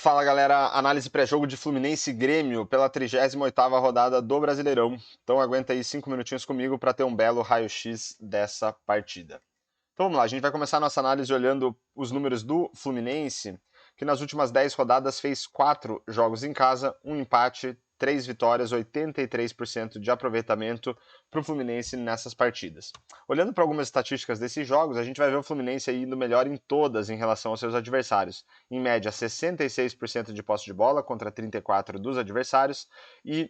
Fala galera, análise pré-jogo de Fluminense e Grêmio pela 38ª rodada do Brasileirão. Então aguenta aí 5 minutinhos comigo para ter um belo raio-x dessa partida. Então vamos lá, a gente vai começar a nossa análise olhando os números do Fluminense, que nas últimas 10 rodadas fez 4 jogos em casa, um empate, 3 vitórias, 83% de aproveitamento para o Fluminense nessas partidas. Olhando para algumas estatísticas desses jogos, a gente vai ver o Fluminense aí indo melhor em todas em relação aos seus adversários. Em média, 66% de posse de bola contra 34% dos adversários e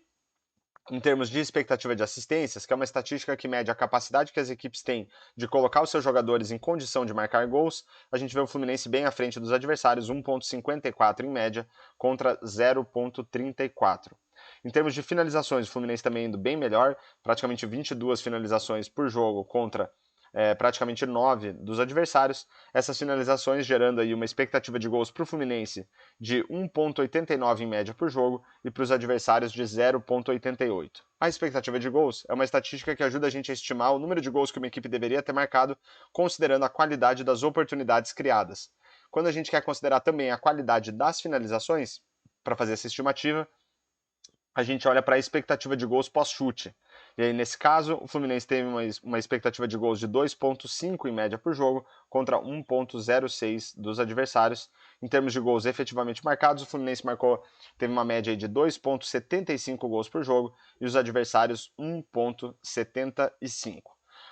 em termos de expectativa de assistências, que é uma estatística que mede a capacidade que as equipes têm de colocar os seus jogadores em condição de marcar gols, a gente vê o Fluminense bem à frente dos adversários, 1,54 em média contra 0,34. Em termos de finalizações, o Fluminense também indo bem melhor, praticamente 22 finalizações por jogo contra praticamente 9 dos adversários. Essas finalizações gerando aí uma expectativa de gols para o Fluminense de 1,89 em média por jogo e para os adversários de 0,88. A expectativa de gols é uma estatística que ajuda a gente a estimar o número de gols que uma equipe deveria ter marcado, considerando a qualidade das oportunidades criadas. Quando a gente quer considerar também a qualidade das finalizações, para fazer essa estimativa, a gente olha para a expectativa de gols pós-chute. E aí, nesse caso, o Fluminense teve uma expectativa de gols de 2,5 em média por jogo contra 1,06 dos adversários. Em termos de gols efetivamente marcados, o Fluminense teve uma média de 2,75 gols por jogo e os adversários 1,75.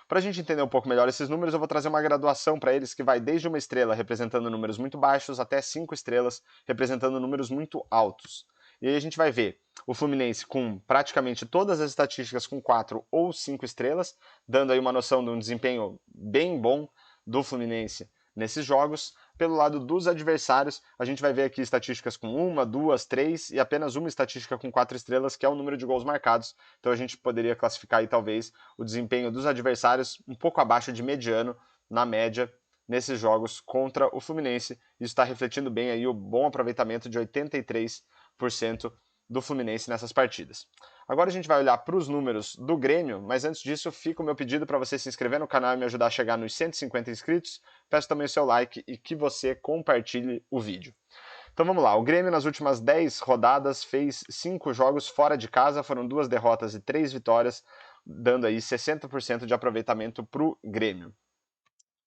Para a gente entender um pouco melhor esses números, eu vou trazer uma graduação para eles que vai desde uma estrela representando números muito baixos até 5 estrelas representando números muito altos. E aí a gente vai ver o Fluminense com praticamente todas as estatísticas com 4 ou 5 estrelas, dando aí uma noção de um desempenho bem bom do Fluminense nesses jogos. Pelo lado dos adversários, a gente vai ver aqui estatísticas com 1, 2, 3 e apenas uma estatística com 4 estrelas, que é o número de gols marcados. Então a gente poderia classificar aí talvez o desempenho dos adversários um pouco abaixo de mediano na média nesses jogos contra o Fluminense. Isso está refletindo bem aí o bom aproveitamento de 83% do Fluminense nessas partidas. Agora a gente vai olhar para os números do Grêmio, mas antes disso fica o meu pedido para você se inscrever no canal e me ajudar a chegar nos 150 inscritos. Peço também o seu like e que você compartilhe o vídeo. Então vamos lá, o Grêmio nas últimas 10 rodadas fez 5 jogos fora de casa, foram 2 derrotas e 3 vitórias, dando aí 60% de aproveitamento para o Grêmio.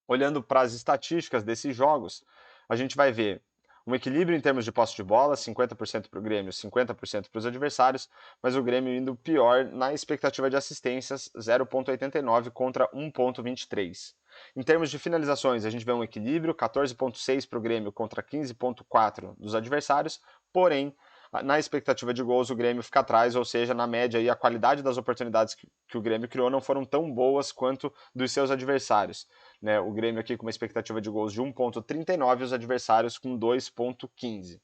Olhando para as estatísticas desses jogos, a gente vai ver um equilíbrio em termos de posse de bola, 50% para o Grêmio, 50% para os adversários, mas o Grêmio indo pior na expectativa de assistências, 0,89 contra 1,23. Em termos de finalizações, a gente vê um equilíbrio, 14,6 para o Grêmio contra 15,4 dos adversários, porém, na expectativa de gols, o Grêmio fica atrás, ou seja, na média, aí, a qualidade das oportunidades que o Grêmio criou não foram tão boas quanto dos seus adversários. Né, o Grêmio aqui com uma expectativa de gols de 1,39 e os adversários com 2,15.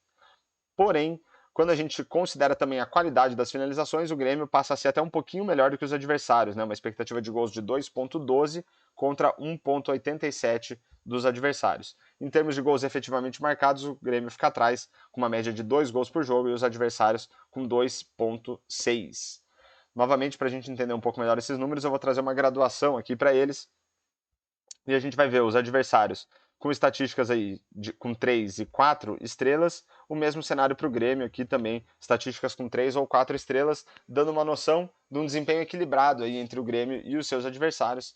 Porém, quando a gente considera também a qualidade das finalizações, o Grêmio passa a ser até um pouquinho melhor do que os adversários, né, uma expectativa de gols de 2,12 contra 1,87 dos adversários. Em termos de gols efetivamente marcados, o Grêmio fica atrás, com uma média de 2 gols por jogo, e os adversários com 2,6. Novamente, para a gente entender um pouco melhor esses números, eu vou trazer uma graduação aqui para eles, e a gente vai ver os adversários com estatísticas aí com 3 e 4 estrelas, o mesmo cenário para o Grêmio aqui também, estatísticas com 3 ou 4 estrelas, dando uma noção de um desempenho equilibrado aí entre o Grêmio e os seus adversários.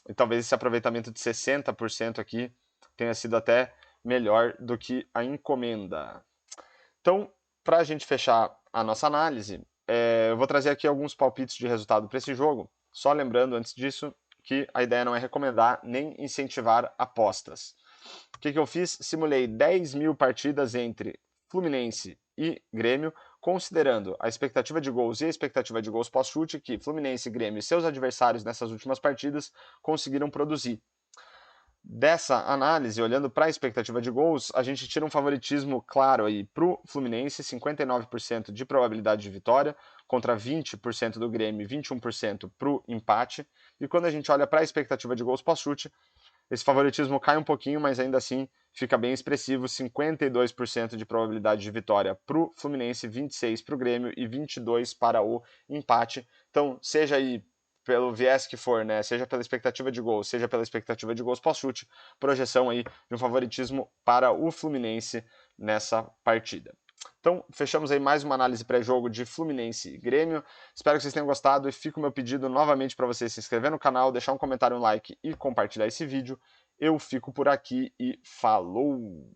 E talvez esse aproveitamento de 60% aqui tenha sido até melhor do que a encomenda. Então, para a gente fechar a nossa análise, eu vou trazer aqui alguns palpites de resultado para esse jogo. Só lembrando, antes disso, que a ideia não é recomendar nem incentivar apostas. O que eu fiz? Simulei 10 mil partidas entre Fluminense e Grêmio, considerando a expectativa de gols e a expectativa de gols pós-chute que Fluminense, Grêmio e seus adversários nessas últimas partidas conseguiram produzir. Dessa análise, olhando para a expectativa de gols, a gente tira um favoritismo claro aí para o Fluminense, 59% de probabilidade de vitória, contra 20% do Grêmio e 21% para o empate. E quando a gente olha para a expectativa de gols pós-chute, esse favoritismo cai um pouquinho, mas ainda assim fica bem expressivo, 52% de probabilidade de vitória para o Fluminense, 26% para o Grêmio e 22% para o empate. Então, seja aí pelo viés que for, né, seja pela expectativa de gols, seja pela expectativa de gols pós-chute, projeção aí de um favoritismo para o Fluminense nessa partida. Então, fechamos aí mais uma análise pré-jogo de Fluminense e Grêmio. Espero que vocês tenham gostado e fica o meu pedido novamente para você se inscrever no canal, deixar um comentário, um like e compartilhar esse vídeo. Eu fico por aqui e falou!